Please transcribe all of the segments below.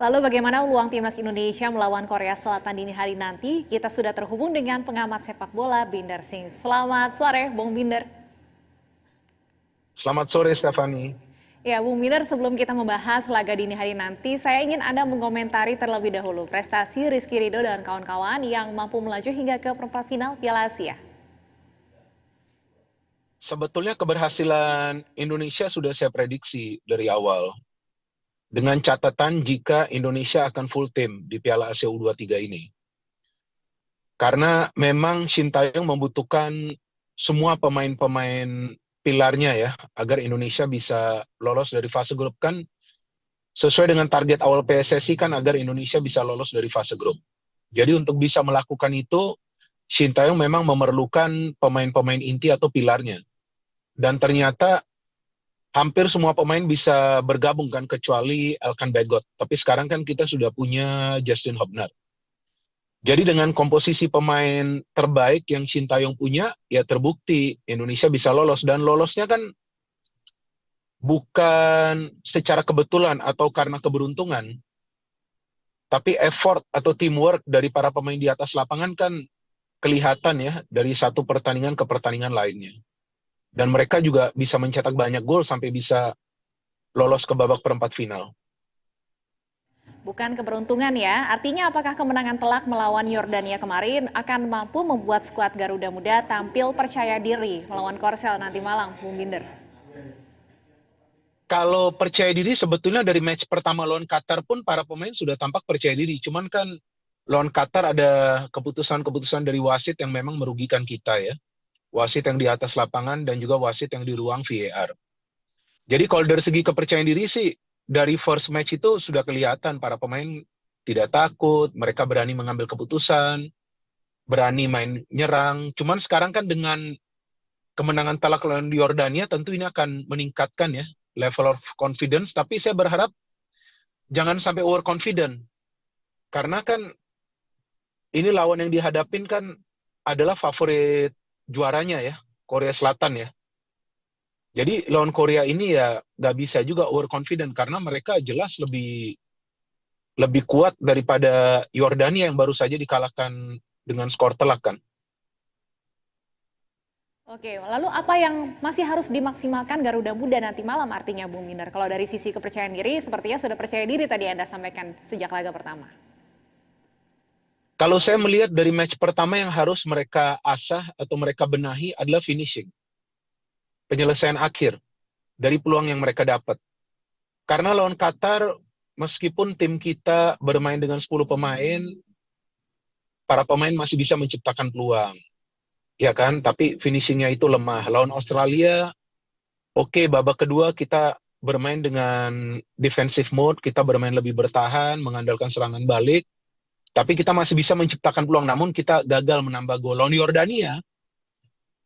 Lalu bagaimana peluang timnas Indonesia melawan Korea Selatan dini hari nanti? Kita sudah terhubung dengan pengamat sepak bola Binder Singh. Selamat sore, Bung Binder. Selamat sore, Stefani. Ya, Bung Binder, sebelum kita membahas laga dini hari nanti, saya ingin Anda mengomentari terlebih dahulu prestasi Rizky Ridho dan kawan-kawan yang mampu melaju hingga ke perempat final Piala Asia. Sebetulnya keberhasilan Indonesia sudah saya prediksi dari awal. Dengan catatan jika Indonesia akan full team di Piala Asia U23 ini. Karena memang Sintayong membutuhkan semua pemain-pemain pilarnya ya, agar Indonesia bisa lolos dari fase grup. Kan sesuai dengan target awal PSSI kan agar Indonesia bisa lolos dari fase grup. Jadi untuk bisa melakukan itu, Sintayong memang memerlukan pemain-pemain inti atau pilarnya. Dan ternyata hampir semua pemain bisa bergabung kan, kecuali Elkan Bagot. Tapi sekarang kan kita sudah punya Justin Hubner. Jadi dengan komposisi pemain terbaik yang Sintayong punya, ya terbukti Indonesia bisa lolos. Dan lolosnya kan bukan secara kebetulan atau karena keberuntungan, tapi effort atau teamwork dari para pemain di atas lapangan kan kelihatan ya, dari satu pertandingan ke pertandingan lainnya. Dan mereka juga bisa mencetak banyak gol sampai bisa lolos ke babak perempat final. Bukan keberuntungan ya, artinya apakah kemenangan telak melawan Yordania kemarin akan mampu membuat skuad Garuda Muda tampil percaya diri melawan Korsel nanti malam, Bung Binder? Kalau percaya diri sebetulnya dari match pertama lawan Qatar pun para pemain sudah tampak percaya diri. Cuman kan lawan Qatar ada keputusan-keputusan dari wasit yang memang merugikan kita ya. Wasit yang di atas lapangan dan juga wasit yang di ruang VAR. Jadi kalau dari segi kepercayaan diri sih, dari first match itu sudah kelihatan para pemain tidak takut, mereka berani mengambil keputusan, berani main nyerang. Cuman sekarang kan dengan kemenangan telak lawan Yordania tentu ini akan meningkatkan ya level of confidence, tapi saya berharap jangan sampai overconfident. Karena kan ini lawan yang dihadapin kan adalah favorit juaranya ya, Korea Selatan ya. Jadi lawan Korea ini ya nggak bisa juga overconfident karena mereka jelas lebih kuat daripada Yordania yang baru saja dikalahkan dengan skor telak kan. Oke, lalu apa yang masih harus dimaksimalkan Garuda Muda nanti malam artinya Bung Binder? Kalau dari sisi kepercayaan diri, sepertinya sudah percaya diri tadi Anda sampaikan sejak laga pertama. Kalau saya melihat dari match pertama yang harus mereka asah atau mereka benahi adalah finishing. Penyelesaian akhir dari peluang yang mereka dapat. Karena lawan Qatar, meskipun tim kita bermain dengan 10 pemain, para pemain masih bisa menciptakan peluang. Ya kan, tapi finishingnya itu lemah. Lawan Australia, oke, babak kedua kita bermain dengan defensive mode, kita bermain lebih bertahan, mengandalkan serangan balik, tapi kita masih bisa menciptakan peluang, namun kita gagal menambah gol. Lawan Yordania,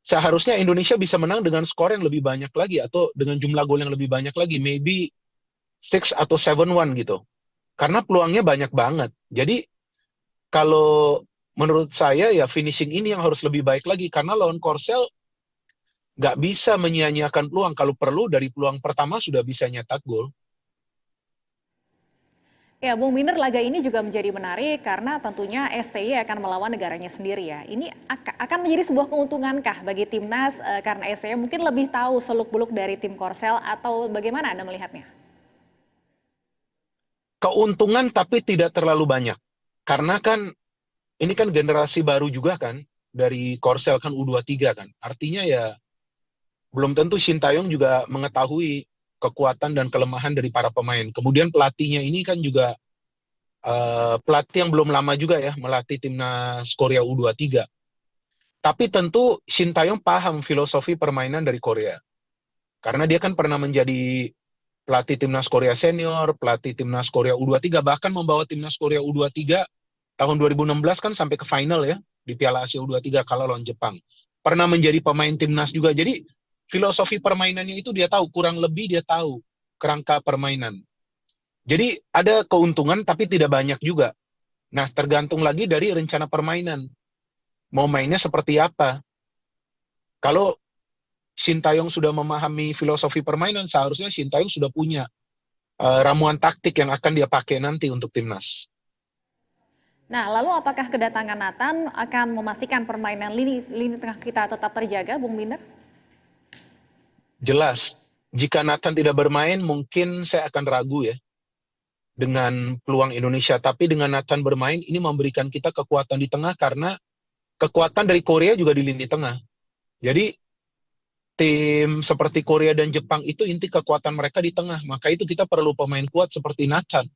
seharusnya Indonesia bisa menang dengan skor yang lebih banyak lagi, atau dengan jumlah gol yang lebih banyak lagi, maybe 6 atau 7-1 gitu. Karena peluangnya banyak banget. Jadi, kalau menurut saya ya finishing ini yang harus lebih baik lagi, karena lawan Korsel nggak bisa menyia-nyiakan peluang. Kalau perlu dari peluang pertama sudah bisa nyetak gol. Ya, Bung Binder, laga ini juga menjadi menarik karena tentunya STY akan melawan negaranya sendiri ya. Ini akan menjadi sebuah keuntungankah bagi timnas karena STY mungkin lebih tahu seluk-beluk dari tim Korsel atau bagaimana Anda melihatnya? Keuntungan tapi tidak terlalu banyak. Karena kan ini kan generasi baru juga kan, dari Korsel kan U23 kan. Artinya ya belum tentu Sintayong juga mengetahui kekuatan dan kelemahan dari para pemain. Kemudian pelatihnya ini kan juga pelatih yang belum lama juga ya melatih timnas Korea U23. Tapi tentu Sintayong paham filosofi permainan dari Korea. Karena dia kan pernah menjadi pelatih timnas Korea senior, pelatih timnas Korea U23, bahkan membawa timnas Korea U23 tahun 2016 kan sampai ke final ya di Piala Asia U23 kalah lawan Jepang. Pernah menjadi pemain timnas juga. Jadi filosofi permainannya itu dia tahu, kurang lebih dia tahu kerangka permainan. Jadi ada keuntungan tapi tidak banyak juga. Nah, tergantung lagi dari rencana permainan. Mau mainnya seperti apa? Kalau Sintayong sudah memahami filosofi permainan, seharusnya Sintayong sudah punya ramuan taktik yang akan dia pakai nanti untuk timnas. Nah, lalu apakah kedatangan Nathan akan memastikan permainan lini tengah kita tetap terjaga, Bung Binder? Jelas, jika Nathan tidak bermain, mungkin saya akan ragu ya dengan peluang Indonesia. Tapi dengan Nathan bermain, ini memberikan kita kekuatan di tengah karena kekuatan dari Korea juga di lini tengah. Jadi tim seperti Korea dan Jepang itu inti kekuatan mereka di tengah. Maka itu kita perlu pemain kuat seperti Nathan.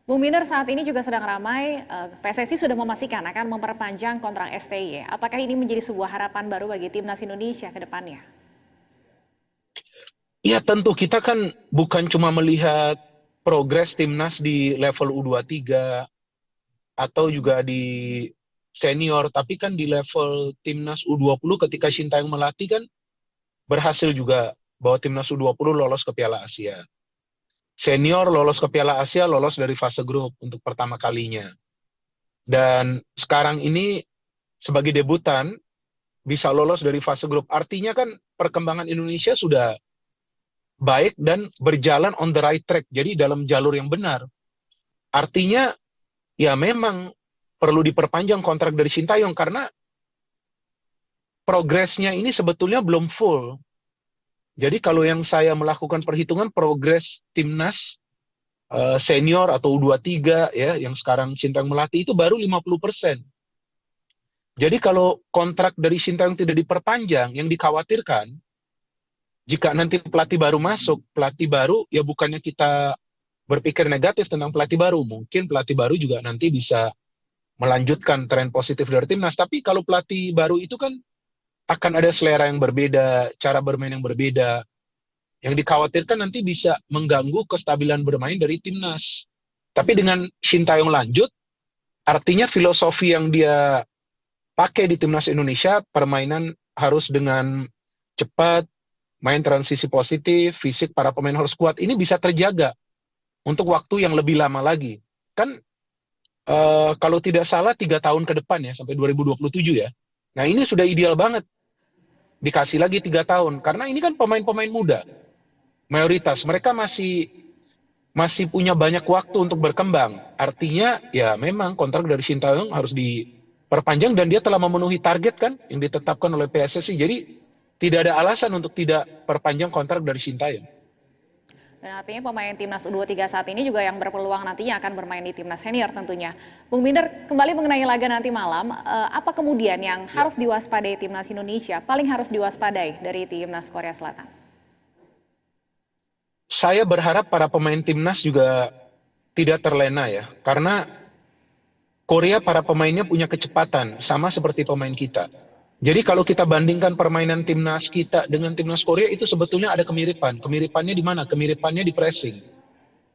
Bung Binder, saat ini juga sedang ramai, PSSI sudah memastikan akan memperpanjang kontrak STY. Apakah ini menjadi sebuah harapan baru bagi timnas Indonesia ke depannya? Ya tentu kita kan bukan cuma melihat progres timnas di level U23 atau juga di senior, tapi kan di level timnas U20 ketika Sintayong melatih kan berhasil juga bawa timnas U20 lolos ke Piala Asia. Senior lolos ke Piala Asia, lolos dari fase grup untuk pertama kalinya. Dan sekarang ini sebagai debutan bisa lolos dari fase grup. Artinya kan perkembangan Indonesia sudah baik dan berjalan on the right track. Jadi dalam jalur yang benar. Artinya ya memang perlu diperpanjang kontrak dari Sintayong karena progresnya ini sebetulnya belum full. Jadi kalau yang saya melakukan perhitungan progres timnas senior atau U23 ya yang sekarang Sintayong melatih itu baru 50%. Jadi kalau kontrak dari Sintayong tidak diperpanjang, yang dikhawatirkan jika nanti pelatih baru masuk, pelatih baru ya bukannya kita berpikir negatif tentang pelatih baru, mungkin pelatih baru juga nanti bisa melanjutkan tren positif dari timnas. Tapi kalau pelatih baru itu kan akan ada selera yang berbeda, cara bermain yang berbeda. Yang dikhawatirkan nanti bisa mengganggu kestabilan bermain dari timnas. Tapi dengan Sintayong lanjut, artinya filosofi yang dia pakai di timnas Indonesia, permainan harus dengan cepat, main transisi positif, fisik para pemain harus kuat. Ini bisa terjaga untuk waktu yang lebih lama lagi. Kan kalau tidak salah 3 tahun ke depan ya, sampai 2027 ya. Nah ini sudah ideal banget. Dikasih lagi 3 tahun. Karena ini kan pemain-pemain muda. Mayoritas. Mereka masih punya banyak waktu untuk berkembang. Artinya ya memang kontrak dari Sintayong harus diperpanjang dan dia telah memenuhi target kan yang ditetapkan oleh PSSI. Jadi tidak ada alasan untuk tidak perpanjang kontrak dari Sintayong. Dan artinya pemain timnas U23 saat ini juga yang berpeluang nantinya akan bermain di timnas senior tentunya. Bung Binder, kembali mengenai laga nanti malam, apa kemudian yang harus diwaspadai timnas Indonesia, paling harus diwaspadai dari timnas Korea Selatan? Saya berharap para pemain timnas juga tidak terlena ya, karena Korea para pemainnya punya kecepatan, sama seperti pemain kita. Jadi kalau kita bandingkan permainan timnas kita dengan timnas Korea itu sebetulnya ada kemiripan. Kemiripannya di mana? Kemiripannya di pressing.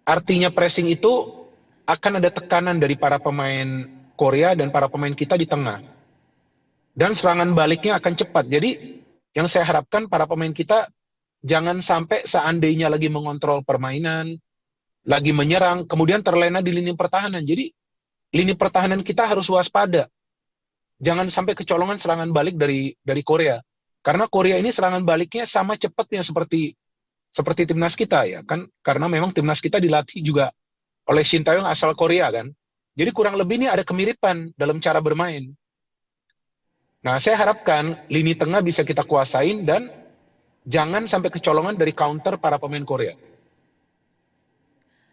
Artinya pressing itu akan ada tekanan dari para pemain Korea dan para pemain kita di tengah. Dan serangan baliknya akan cepat. Jadi yang saya harapkan para pemain kita jangan sampai seandainya lagi mengontrol permainan, lagi menyerang, kemudian terlena di lini pertahanan. Jadi lini pertahanan kita harus waspada. Jangan sampai kecolongan serangan balik dari Korea. Karena Korea ini serangan baliknya sama cepatnya seperti timnas kita ya kan. Karena memang timnas kita dilatih juga oleh Sintayong asal Korea kan. Jadi kurang lebih ini ada kemiripan dalam cara bermain. Nah, saya harapkan lini tengah bisa kita kuasain dan jangan sampai kecolongan dari counter para pemain Korea.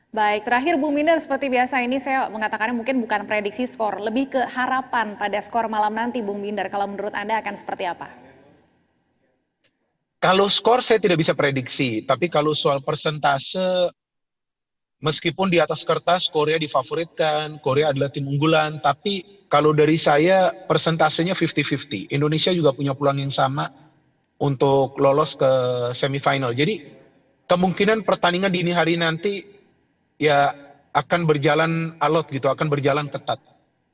Baik, terakhir Bung Binder, seperti biasa ini saya mengatakannya mungkin bukan prediksi skor, lebih ke harapan pada skor malam nanti Bung Binder. Kalau menurut Anda akan seperti apa? Kalau skor saya tidak bisa prediksi, tapi kalau soal persentase, meskipun di atas kertas Korea difavoritkan, Korea adalah tim unggulan, tapi kalau dari saya persentasenya 50-50. Indonesia juga punya peluang yang sama untuk lolos ke semifinal. Jadi kemungkinan pertandingan dini hari nanti ya akan berjalan alot gitu, akan berjalan ketat.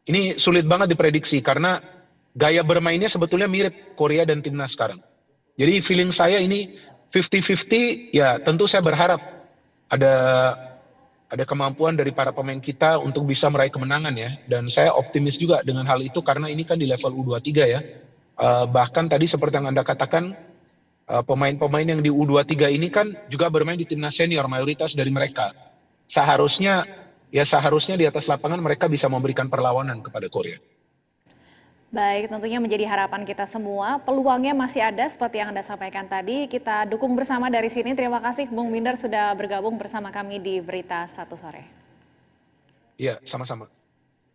Ini sulit banget diprediksi karena gaya bermainnya sebetulnya mirip Korea dan timnas sekarang. Jadi feeling saya ini 50-50, ya tentu saya berharap ada kemampuan dari para pemain kita untuk bisa meraih kemenangan ya. Dan saya optimis juga dengan hal itu karena ini kan di level U23 ya. Bahkan tadi seperti yang Anda katakan, Pemain-pemain yang di U23 ini kan juga bermain di timnas senior, mayoritas dari mereka. Seharusnya di atas lapangan mereka bisa memberikan perlawanan kepada Korea. Baik, tentunya menjadi harapan kita semua. Peluangnya masih ada seperti yang Anda sampaikan tadi. Kita dukung bersama dari sini. Terima kasih Bung Binder sudah bergabung bersama kami di Berita Satu Sore. Iya, sama-sama.